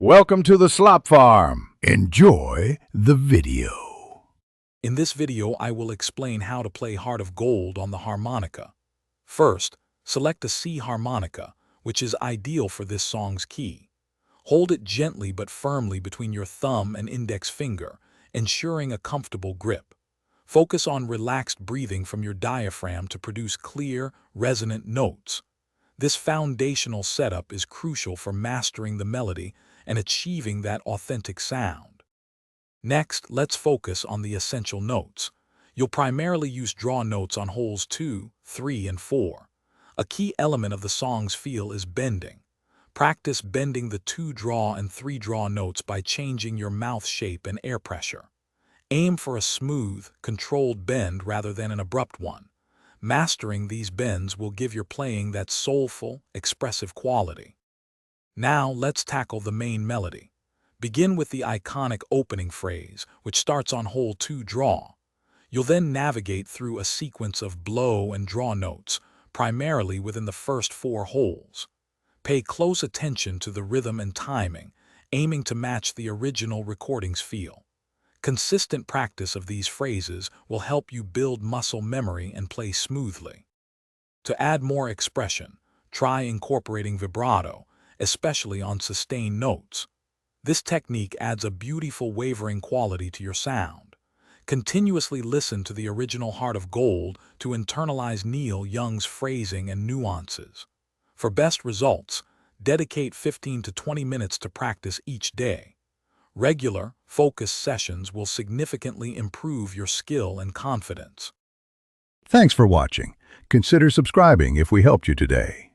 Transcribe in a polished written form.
Welcome to the Slop Farm. Enjoy the video. In this video, I will explain how to play Heart of Gold on the harmonica. First, select a C harmonica, which is ideal for this song's key. Hold it gently but firmly between your thumb and index finger, ensuring a comfortable grip. Focus on relaxed breathing from your diaphragm to produce clear, resonant notes. This foundational setup is crucial for mastering the melody and achieving that authentic sound. Next, let's focus on the essential notes. You'll primarily use draw notes on holes 2, 3, and 4. A key element of the song's feel is bending. Practice bending the 2 draw and 3 draw notes by changing your mouth shape and air pressure. Aim for a smooth, controlled bend rather than an abrupt one. Mastering these bends will give your playing that soulful, expressive quality. Now let's tackle the main melody. Begin with the iconic opening phrase, which starts on hole 2 draw. You'll then navigate through a sequence of blow and draw notes, primarily within the first 4 holes. Pay close attention to the rhythm and timing, aiming to match the original recording's feel. Consistent practice of these phrases will help you build muscle memory and play smoothly. To add more expression, try incorporating vibrato, especially on sustained notes. This technique adds a beautiful wavering quality to your sound. Continuously listen to the original Heart of Gold to internalize Neil Young's phrasing and nuances. For best results, dedicate 15 to 20 minutes to practice each day. Regular, focused sessions will significantly improve your skill and confidence. Thanks for watching. Consider subscribing if we helped you today.